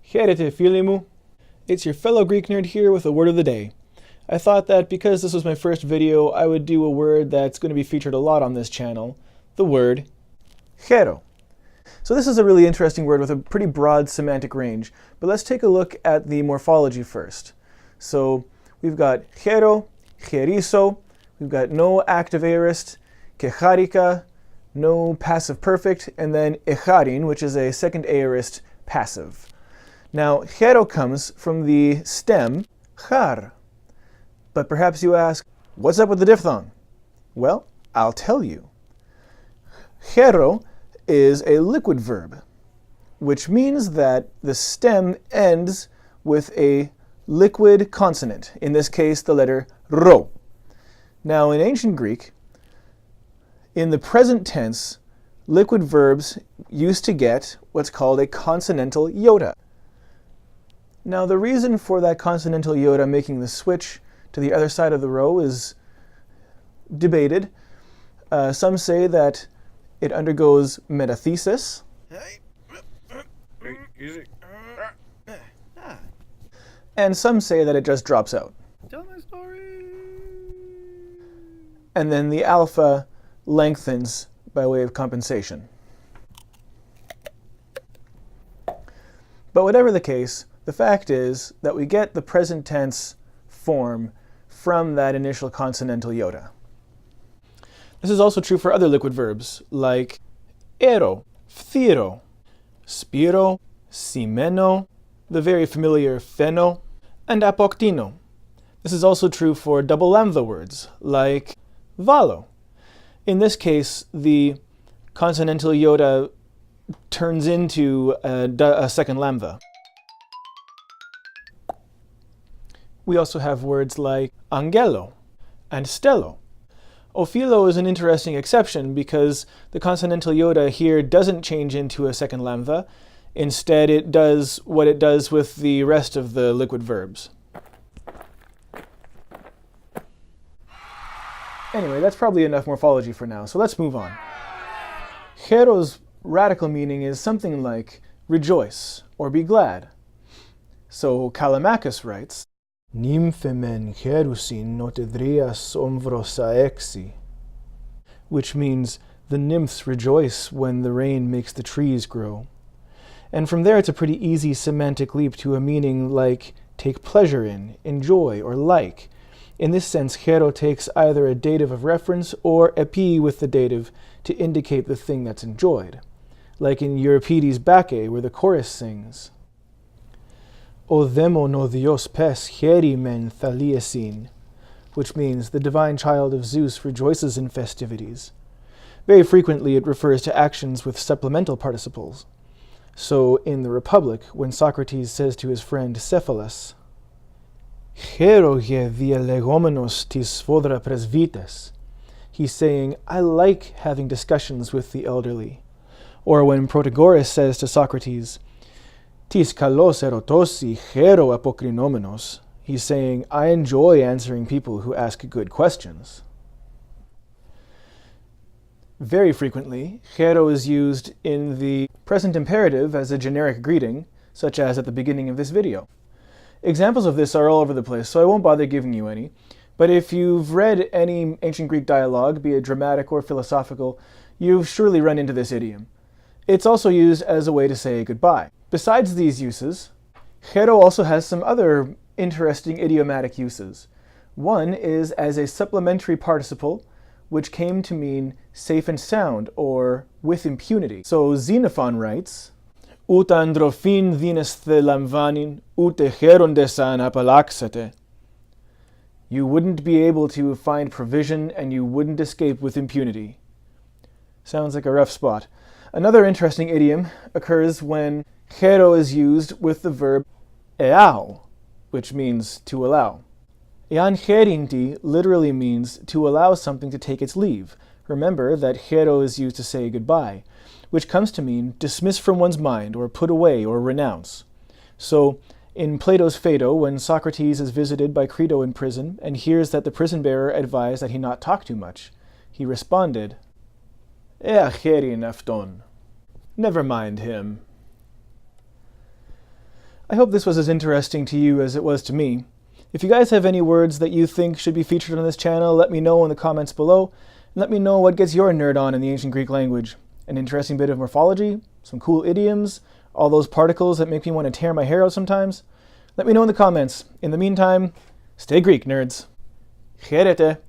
Χαίρετε φίλοι μου. It's your fellow Greek nerd here with a word of the day. I thought that because this was my first video, I would do a word that's going to be featured a lot on this channel, the word χαίρω. So this is a really interesting word with a pretty broad semantic range, but let's take a look at the morphology first. So we've got χαίρω, χαιρίσω, we've got no active aorist, και χάρηκα, no passive perfect, and then εχάριν, which is a second aorist passive. Now, χαίρω comes from the stem char. But perhaps you ask, what's up with the diphthong? Well, I'll tell you. Χαίρω is a liquid verb, which means that the stem ends with a liquid consonant, in this case the letter rho. Now, in ancient Greek, in the present tense, liquid verbs used to get what's called a consonantal iota. Now, the reason for that consonantal iota making the switch to the other side of the row is debated. Some say that it undergoes metathesis. And some say that it just drops out. Tell my story. And then the alpha lengthens by way of compensation. But whatever the case, the fact is that we get the present tense form from that initial consonantal iota. This is also true for other liquid verbs like ero, phthiro, spiro, simeno, the very familiar pheno, and apoktino. This is also true for double lambda words like valo. In this case, the consonantal iota turns into a second lambda. We also have words like angelo and stello. Ophilo is an interesting exception because the consonantal iota here doesn't change into a second lambda. Instead, it does what it does with the rest of the liquid verbs. Anyway, that's probably enough morphology for now, so let's move on. Χαίρω's radical meaning is something like rejoice or be glad. So Callimachus writes, Nymphemen χαίρουσιν νοτεδρίας omvros aexi, which means the nymphs rejoice when the rain makes the trees grow. And from there it's a pretty easy semantic leap to a meaning like take pleasure in, enjoy, or like. In this sense, χαίρω takes either a dative of reference or epi with the dative to indicate the thing that's enjoyed, like in Euripides' Bacchae, where the chorus sings, O δαίμον ο Dios πες χαίρημεν θαλίεσιν, which means the divine child of Zeus rejoices in festivities. Very frequently it refers to actions with supplemental participles. So in the Republic, when Socrates says to his friend Cephalus, χαίρογε διαλεγόμενος τις σφόδρα πρεσβύτες, he's saying, I like having discussions with the elderly. Or when Protagoras says to Socrates, Tis kalos erotosi χαίρω αποκρινόμενος, he's saying, I enjoy answering people who ask good questions. Very frequently, χαίρω is used in the present imperative as a generic greeting, such as at the beginning of this video. Examples of this are all over the place, so I won't bother giving you any. But if you've read any ancient Greek dialogue, be it dramatic or philosophical, you've surely run into this idiom. It's also used as a way to say goodbye. Besides these uses, χαίρω also has some other interesting idiomatic uses. One is as a supplementary participle, which came to mean safe and sound, or with impunity. So Xenophon writes, Ούτε αντροφήν δίνεσθε λαμβάνειν, ούτε χαίροντες αν απαλλάξετε. You wouldn't be able to find provision, and you wouldn't escape with impunity. Sounds like a rough spot. Another interesting idiom occurs when χαίρω is used with the verb eao, which means to allow. Ean χαίρειντι literally means to allow something to take its leave. Remember that χαίρω is used to say goodbye, which comes to mean dismiss from one's mind, or put away, or renounce. So, in Plato's Phaedo, when Socrates is visited by Crito in prison and hears that the prison bearer advised that he not talk too much, he responded, χαίρειν αυτόν. Never mind him. I hope this was as interesting to you as it was to me. If you guys have any words that you think should be featured on this channel, let me know in the comments below, and let me know what gets your nerd on in the ancient Greek language. An interesting bit of morphology, some cool idioms, all those particles that make me want to tear my hair out sometimes. Let me know in the comments. In the meantime, stay Greek, nerds. Χαίρετε.